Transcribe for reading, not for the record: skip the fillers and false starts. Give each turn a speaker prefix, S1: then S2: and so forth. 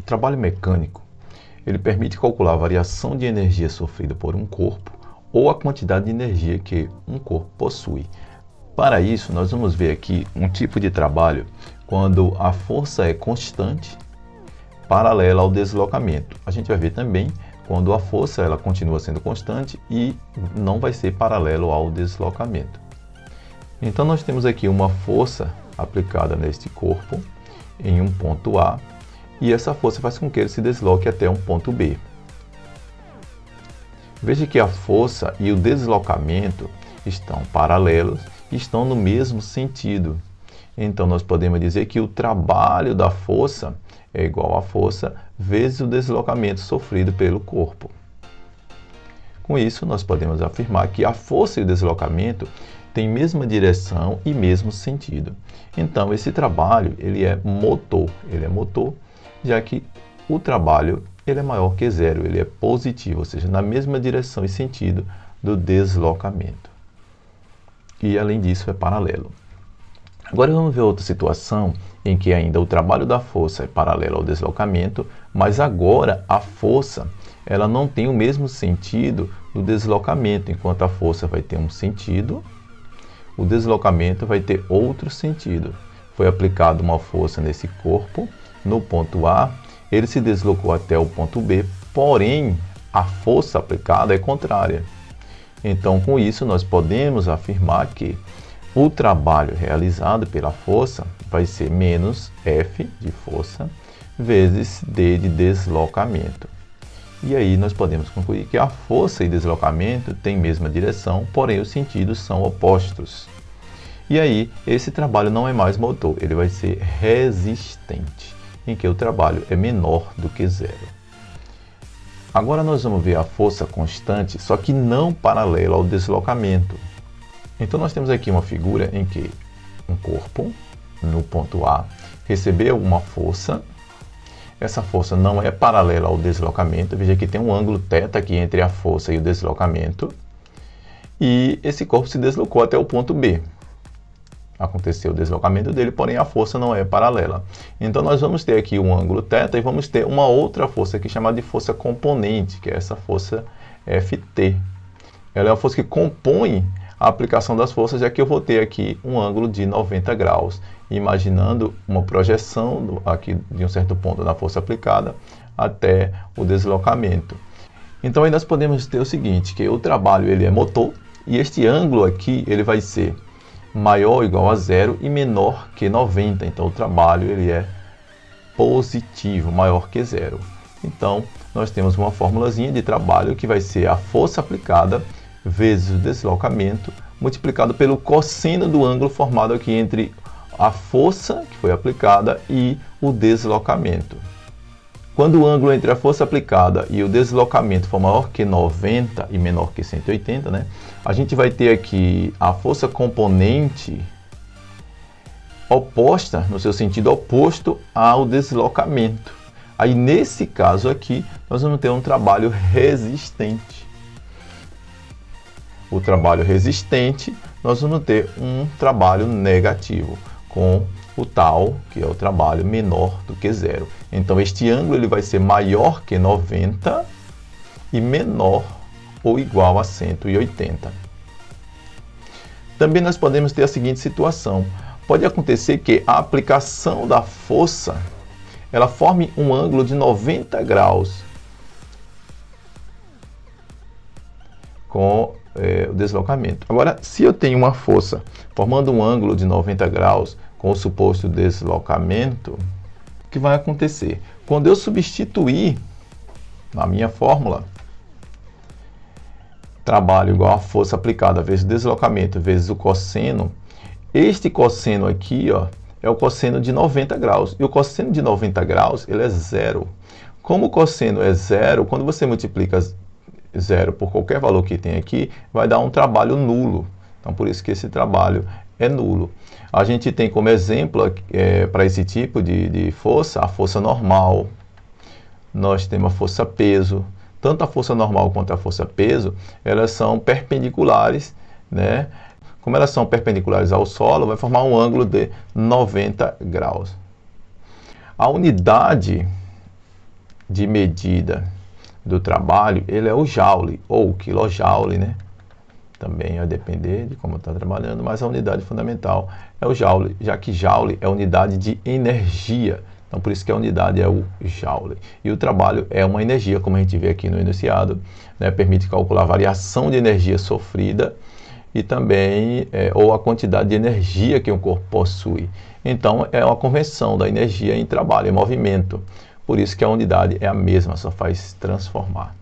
S1: trabalho mecânico, ele permite calcular a variação de energia sofrida por um corpo ou a quantidade de energia que um corpo possui. Para isso, nós vamos ver aqui um tipo de trabalho quando a força é constante, paralela ao deslocamento. A gente vai ver também quando a força ela continua sendo constante e não vai ser paralelo ao deslocamento. Então nós temos aqui uma força aplicada neste corpo em um ponto A e essa força faz com que ele se desloque até um ponto B. Veja que a força e o deslocamento estão paralelos e estão no mesmo sentido. Então nós podemos dizer que o trabalho da força é igual à força vezes o deslocamento sofrido pelo corpo. Com isso, nós podemos afirmar que a força e o deslocamento têm mesma direção e mesmo sentido. Então, esse trabalho ele é motor, já que o trabalho ele é maior que zero, ele é positivo, ou seja, na mesma direção e sentido do deslocamento. E, além disso, é paralelo. Agora vamos ver outra situação em que ainda o trabalho da força é paralelo ao deslocamento, mas agora a força ela não tem o mesmo sentido do deslocamento, enquanto a força vai ter um sentido, o deslocamento vai ter outro sentido. Foi aplicada uma força nesse corpo, no ponto A, ele se deslocou até o ponto B, porém a força aplicada é contrária. Então, com isso, nós podemos afirmar que o trabalho realizado pela força vai ser menos F de força vezes D de deslocamento. E aí nós podemos concluir que a força e deslocamento têm mesma direção, porém os sentidos são opostos. E aí esse trabalho não é mais motor, ele vai ser resistente, em que o trabalho é menor do que zero. Agora nós vamos ver a força constante, só que não paralela ao deslocamento. Então nós temos aqui uma figura em que um corpo, no ponto A, recebeu uma força. Essa força não é paralela ao deslocamento. Veja que tem um ângulo θ aqui entre a força e o deslocamento. E esse corpo se deslocou até o ponto B. Aconteceu o deslocamento dele, porém a força não é paralela. Então nós vamos ter aqui um ângulo θ e vamos ter uma outra força aqui chamada de força componente, que é essa força Ft. Ela é a força que compõe a aplicação das forças, já que eu vou ter aqui um ângulo de 90 graus, imaginando uma projeção aqui de um certo ponto da força aplicada até o deslocamento. Então aí nós podemos ter o seguinte, que o trabalho ele é motor e este ângulo aqui ele vai ser maior ou igual a zero e menor que 90. Então o trabalho ele é positivo, maior que zero. Então nós temos uma formulazinha de trabalho que vai ser a força aplicada vezes o deslocamento, multiplicado pelo cosseno do ângulo formado aqui entre a força que foi aplicada e o deslocamento. Quando o ângulo entre a força aplicada e o deslocamento for maior que 90 e menor que 180, né, a gente vai ter aqui a força componente oposta, no seu sentido oposto ao deslocamento. Aí, nesse caso aqui, nós vamos ter um trabalho resistente. O trabalho resistente, nós vamos ter um trabalho negativo, com o tal, que é o trabalho menor do que zero. Então, este ângulo ele vai ser maior que 90 e menor ou igual a 180. Também nós podemos ter a seguinte situação. Pode acontecer que a aplicação da força ela forme um ângulo de 90 graus com o deslocamento. Agora, se eu tenho uma força formando um ângulo de 90 graus com o suposto deslocamento, o que vai acontecer? Quando eu substituir na minha fórmula trabalho igual a força aplicada vezes deslocamento vezes o cosseno, este cosseno aqui ó, é o cosseno de 90 graus. E o cosseno de 90 graus ele é zero. Como o cosseno é zero, quando você multiplica zero por qualquer valor que tem aqui, vai dar um trabalho nulo. Então, por isso que esse trabalho é nulo. A gente tem como exemplo, para esse tipo de força, a força normal. Nós temos a força peso. Tanto a força normal quanto a força peso, elas são perpendiculares, né? Como elas são perpendiculares ao solo, vai formar um ângulo de 90 graus. A unidade de medida do trabalho, ele é o joule, ou o quilojoule, né? Também vai depender de como está trabalhando, mas a unidade fundamental é o joule, já que joule é a unidade de energia. Então, por isso que a unidade é o joule. E o trabalho é uma energia, como a gente vê aqui no enunciado, né? Permite calcular a variação de energia sofrida e também, ou a quantidade de energia que um corpo possui. Então, é uma convenção da energia em trabalho, em movimento. Por isso que a unidade é a mesma, só faz transformar.